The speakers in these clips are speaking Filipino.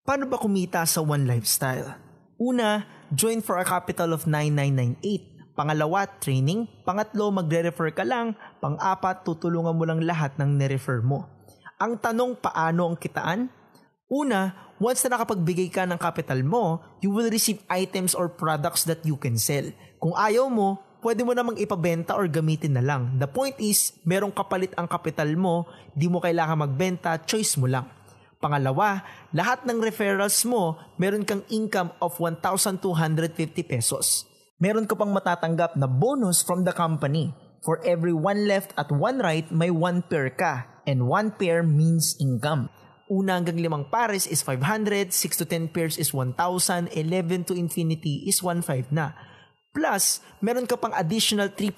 Paano ba kumita sa One Lifestyle? Una, join for a capital of 9998. Pangalawa, training. Pangatlo, magre-refer ka lang. Pang-apat, tutulungan mo lang lahat ng nirefer mo. Ang tanong, paano ang kitaan? Una, once na nakapagbigay ka ng capital mo, you will receive items or products that you can sell. Kung ayaw mo, pwede mo namang ipabenta or gamitin na lang. The point is, merong kapalit ang capital mo, di mo kailangan magbenta, choice mo lang. Pangalawa, lahat ng referrals mo, meron kang income of 1,250 pesos. Meron ka pang matatanggap na bonus from the company. For every 1 left at 1 right, may 1 pair ka. And 1 pair means income. Una hanggang 5 pares is 500, 6 to 10 pairs is 1,000, 11 to infinity is 1,500 na. Plus, meron ka pang additional 3%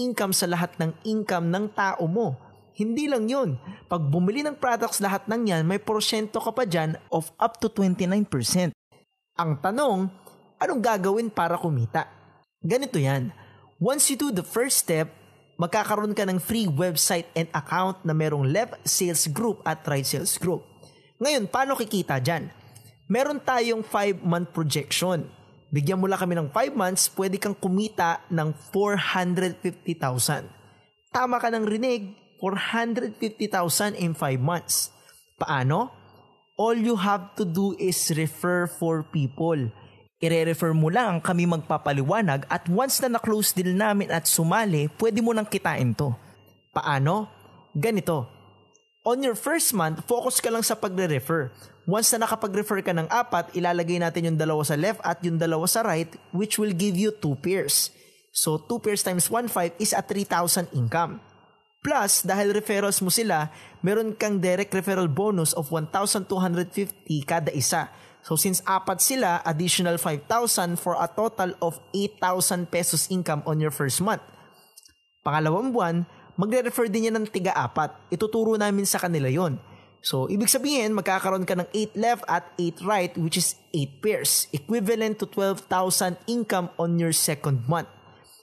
income sa lahat ng income ng tao mo. Hindi lang yun. Pag bumili ng products lahat ng yan, may porsyento ka pa dyan of up to 29%. Ang tanong, anong gagawin para kumita? Ganito yan. Once you do the first step, magkakaroon ka ng free website and account na merong left sales group at right sales group. Ngayon, paano kikita dyan? Meron tayong 5-month projection. Bigyan mo lang kami ng 5 months, pwede kang kumita ng 450,000. Tama ka ng rinig, 450,000 in 5 months. Paano? All you have to do is refer 4 people. I-refer mo lang, kami magpapaliwanag at once na na-close deal namin at sumali, pwede mo nang kitain to. Paano? Ganito. On your first month, focus ka lang sa pagre-refer. Once na nakapag-refer ka ng 4, ilalagay natin yung 2 sa left at yung 2 sa right, which will give you 2 pairs. So 2 pairs times 1,500 is a 3,000 income. Plus, dahil referrals mo sila, meron kang direct referral bonus of 1,250 kada isa. So since 4 sila, additional 5,000 for a total of 8,000 pesos income on your first month. Pangalawang buwan, magre-refer din yan ng tiga-4. Ituturo namin sa kanila yon. So ibig sabihin, magkakaroon ka ng 8 left at 8 right, which is 8 pairs, equivalent to 12,000 income on your second month.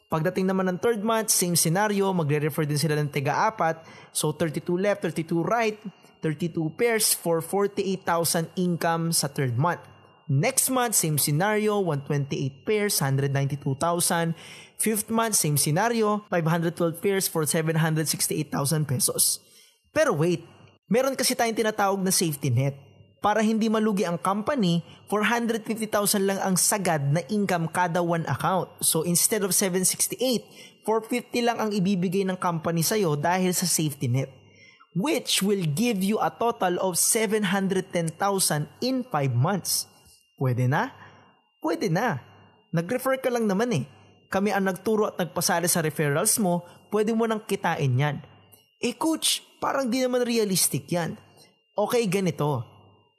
Pagdating naman ng third month, same scenario, magre-refer din sila ng tiga-4. So 32 left, 32 right, 32 pairs for 48,000 income sa third month. Next month, same scenario, 128 pairs, 192,000. Fifth month, same scenario, 512 pairs for 768,000 pesos. Pero wait, meron kasi tayong tinatawag na safety net. Para hindi malugi ang company, 450,000 lang ang sagad na income kada 1 account. So instead of 768, 450 lang ang ibibigay ng company sa'yo dahil sa safety net. Which will give you a total of 710,000 in 5 months. Pwede na? Pwede na. Nag-refer ka lang naman eh. Kami ang nagturo at nagpasali sa referrals mo, pwede mo nang kitain yan. Eh coach, parang di naman realistic yan. Okay, ganito.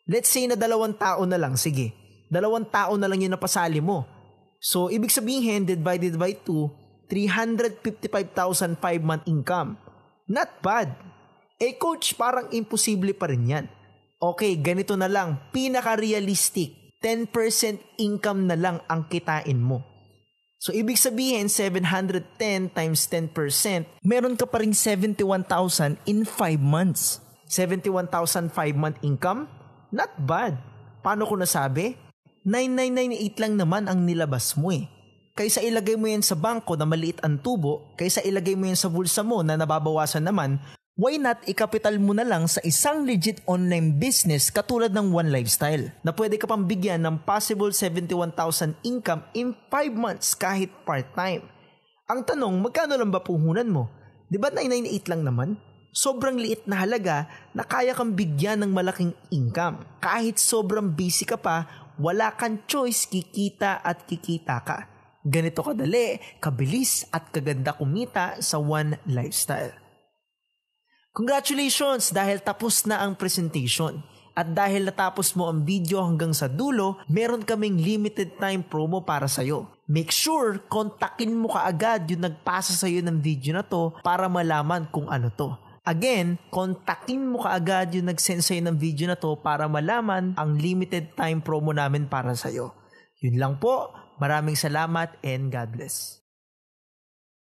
Let's say na 2 tao na lang, sige. 2 tao na lang yung napasali mo. So, ibig sabihin, divided by 2, 355,000 5-month income. Not bad. Eh coach, parang imposible pa rin yan. Okay, ganito na lang. Pinaka-realistic, 10% income na lang ang kitain mo. So, ibig sabihin, 710 times 10%, meron ka pa rin 71,000 in 5 months. 71,000 5-month income? Not bad. Paano ko nasabi? 9998 lang naman ang nilabas mo eh. Kaysa ilagay mo yan sa bangko na maliit ang tubo, kaysa ilagay mo yan sa bulsa mo na nababawasan naman, why not ikapital mo na lang sa isang legit online business katulad ng One Lifestyle na pwede ka pang bigyan ng possible 71,000 income in 5 months kahit part-time. Ang tanong, magkano lang ba puhunan mo? Diba 998 lang naman? Sobrang liit na halaga na kaya kang bigyan ng malaking income. Kahit sobrang busy ka pa, wala kang choice, kikita at kikita ka. Ganito kadali, kabilis at kaganda kumita sa One Lifestyle. Congratulations dahil tapos na ang presentation. At dahil natapos mo ang video hanggang sa dulo, meron kaming limited time promo para sa'yo. Make sure, kontakin mo kaagad yung nagpasa sa'yo ng video na to para malaman kung ano to. Again, kontakin mo kaagad yung nag-send sa'yo ng video na to para malaman ang limited time promo namin para sa'yo. Yun lang po. Maraming salamat and God bless.